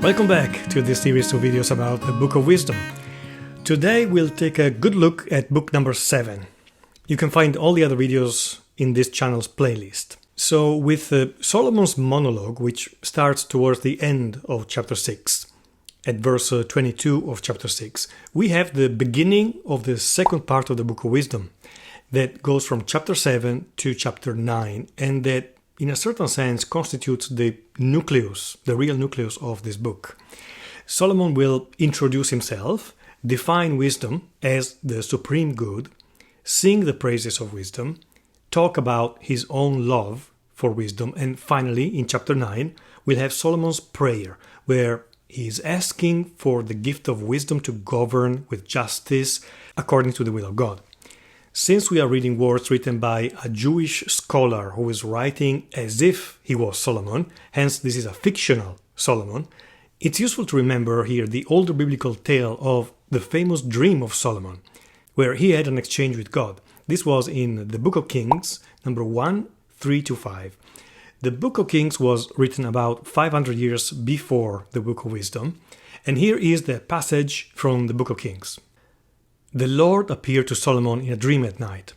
Welcome back to this series of videos about the Book of Wisdom. Today we'll take a good look at book number 7. You can find all the other videos in this channel's playlist. So with Solomon's monologue, which starts towards the end of chapter 6, at verse 22 of chapter 6, we have the beginning of the second part of the Book of Wisdom that goes from chapter 7 to chapter 9, and that in a certain sense constitutes the nucleus, the real nucleus of this book. Solomon will introduce himself, define wisdom as the supreme good, sing the praises of wisdom, talk about his own love for wisdom, and finally, in chapter 9, we'll have Solomon's prayer, where he is asking for the gift of wisdom to govern with justice according to the will of God. Since we are reading words written by a Jewish scholar who is writing as if he was Solomon, hence this is a fictional Solomon, it's useful to remember here the older biblical tale of the famous dream of Solomon, where he had an exchange with God. This was in the Book of Kings, number 1, 3-5. The Book of Kings was written about 500 years before the Book of Wisdom, and here is the passage from the Book of Kings. The Lord appeared to Solomon in a dream at night.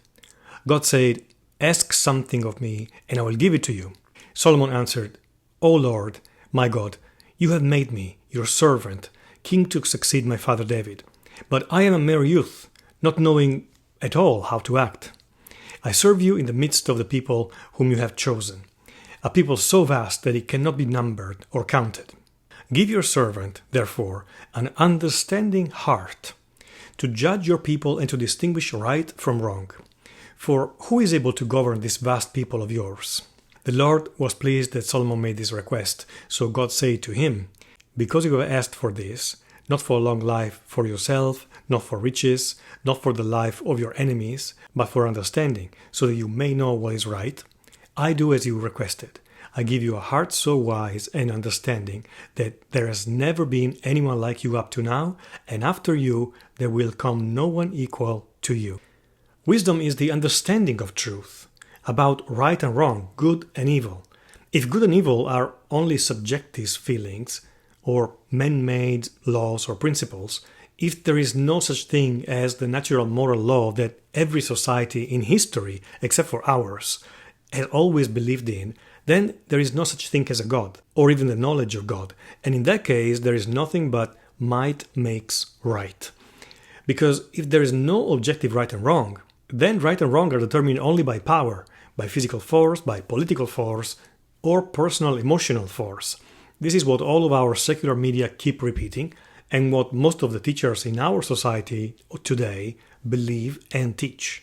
God said, "Ask something of me, and I will give it to you." Solomon answered, "O Lord, my God, you have made me, your servant, king to succeed my father David. But I am a mere youth, not knowing at all how to act. I serve you in the midst of the people whom you have chosen, a people so vast that it cannot be numbered or counted. Give your servant, therefore, an understanding heart, to judge your people and to distinguish right from wrong. For who is able to govern this vast people of yours?" The Lord was pleased that Solomon made this request, so God said to him, "Because you have asked for this, not for a long life for yourself, not for riches, not for the life of your enemies, but for understanding, so that you may know what is right, I do as you requested. I give you a heart so wise and understanding that there has never been anyone like you up to now, and after you there will come no one equal to you." Wisdom is the understanding of truth, about right and wrong, good and evil. If good and evil are only subjective feelings, or man-made laws or principles, if there is no such thing as the natural moral law that every society in history, except for ours, has always believed in, then there is no such thing as a God, or even the knowledge of God. And in that case, there is nothing but might makes right. Because if there is no objective right and wrong, then right and wrong are determined only by power, by physical force, by political force, or personal emotional force. This is what all of our secular media keep repeating, and what most of the teachers in our society today believe and teach.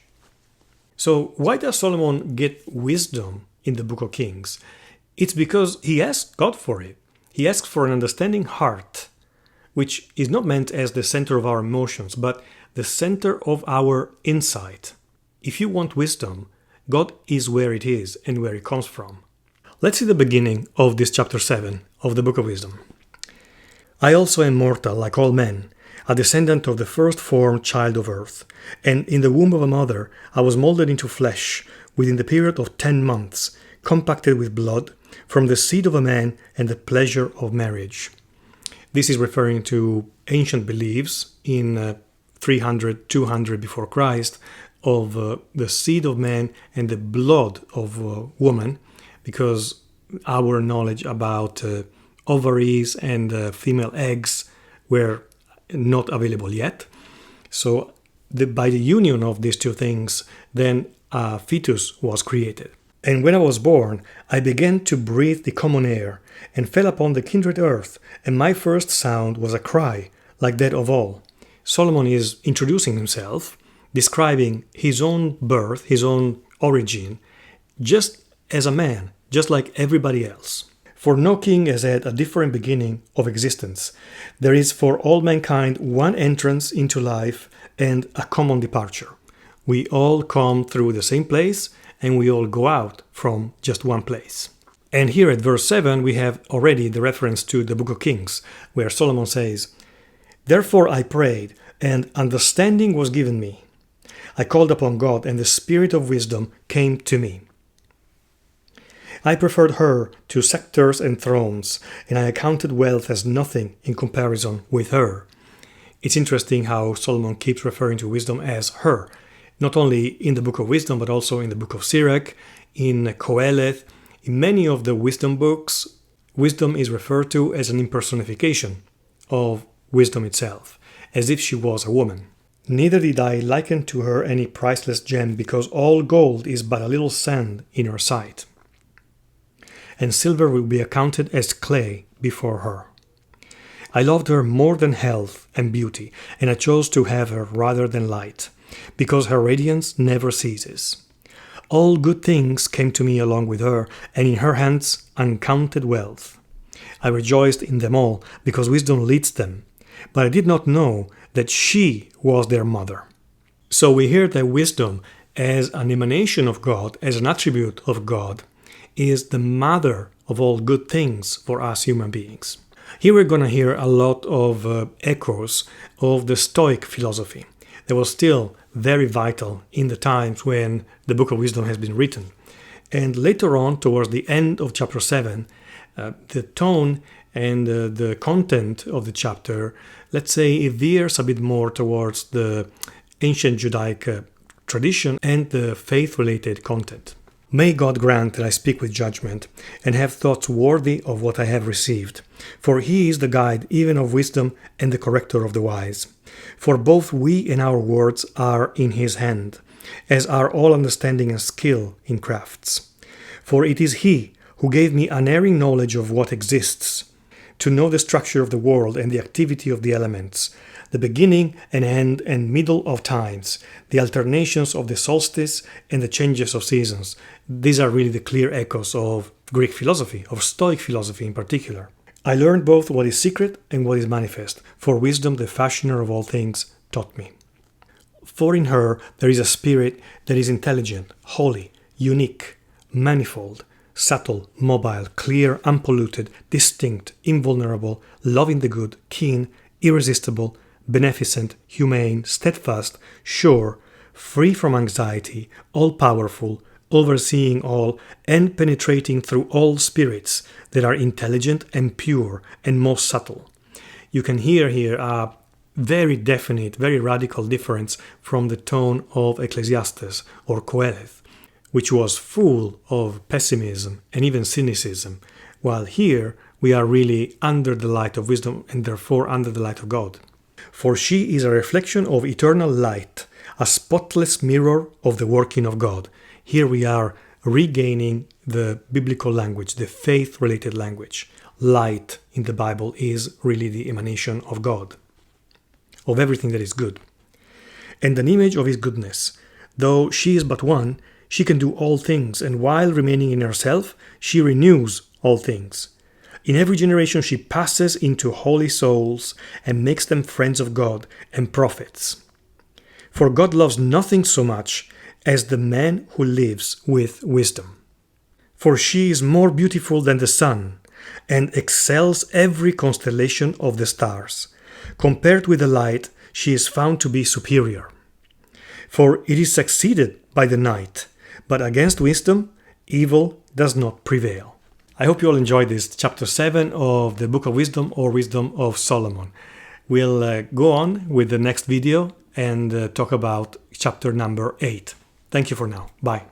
So why does Solomon get wisdom in the Book of Kings? It's because he asked God for it. He asked for an understanding heart, which is not meant as the center of our emotions, but the center of our insight. If you want wisdom, God is where it is and where it comes from. Let's see the beginning of this chapter 7 of the Book of Wisdom. "I also am mortal, like all men, a descendant of the first-formed child of earth, and in the womb of a mother I was molded into flesh within the period of 10 months, compacted with blood, from the seed of a man and the pleasure of marriage." This is referring to ancient beliefs in 300, 200 before Christ of the seed of man and the blood of woman, because our knowledge about ovaries and female eggs were not available yet. So by the union of these two things, then a fetus was created. "And when I was born, I began to breathe the common air, and fell upon the kindred earth, and my first sound was a cry, like that of all." Solomon is introducing himself, describing his own birth, his own origin, just as a man, just like everybody else. "For no king has had a different beginning of existence. There is for all mankind one entrance into life and a common departure. We all come through the same place, and we all go out from just one place." And here at verse 7 we have already the reference to the Book of Kings, where Solomon says, "Therefore I prayed, and understanding was given me. I called upon God, and the spirit of wisdom came to me. I preferred her to scepters and thrones, and I accounted wealth as nothing in comparison with her. It's interesting how Solomon keeps referring to wisdom as her, not only in the Book of Wisdom, but also in the Book of Sirach, in Qoheleth. In many of the wisdom books, wisdom is referred to as an impersonification of wisdom itself, as if she was a woman. Neither did I liken to her any priceless gem, because all gold is but a little sand in her sight, and silver will be accounted as clay before her. I loved her more than health and beauty, and I chose to have her rather than light, because her radiance never ceases. All good things came to me along with her, and in her hands uncounted wealth. I rejoiced in them all, because wisdom leads them, but I did not know that she was their mother. So we hear that wisdom, as an emanation of God, as an attribute of God, is the mother of all good things for us human beings. Here we're going to hear a lot of echoes of the Stoic philosophy that was still very vital in the times when the Book of Wisdom has been written. And later on, towards the end of chapter 7, the tone and the content of the chapter, let's say, it veers a bit more towards the ancient Judaic tradition and the faith-related content. May God grant that I speak with judgment and have thoughts worthy of what I have received, for He is the guide even of wisdom and the corrector of the wise. For both we and our words are in His hand, as are all understanding and skill in crafts. For it is He who gave me unerring knowledge of what exists, to know the structure of the world and the activity of the elements, the beginning and end and middle of times, the alternations of the solstice and the changes of seasons. These are really the clear echoes of Greek philosophy, of Stoic philosophy in particular. I learned both what is secret and what is manifest, for wisdom, the fashioner of all things, taught me. For in her there is a spirit that is intelligent, holy, unique, manifold, subtle, mobile, clear, unpolluted, distinct, invulnerable, loving the good, keen, irresistible, beneficent, humane, steadfast, sure, free from anxiety, all-powerful, overseeing all, and penetrating through all spirits that are intelligent and pure and most subtle. You can hear here a very definite, very radical difference from the tone of Ecclesiastes or Qoheleth, which was full of pessimism and even cynicism, while here we are really under the light of wisdom and therefore under the light of God. For she is a reflection of eternal light, a spotless mirror of the working of God. Here we are regaining the biblical language, the faith-related language. Light in the Bible is really the emanation of God, of everything that is good, and an image of His goodness. Though she is but one, she can do all things, and while remaining in herself, she renews all things. In every generation she passes into holy souls and makes them friends of God and prophets. For God loves nothing so much as the man who lives with wisdom. For she is more beautiful than the sun, and excels every constellation of the stars. Compared with the light, she is found to be superior. For it is succeeded by the night, but against wisdom, evil does not prevail. I hope you all enjoyed this chapter 7 of the Book of Wisdom or Wisdom of Solomon. We'll go on with the next video and talk about chapter number 8. Thank you for now. Bye.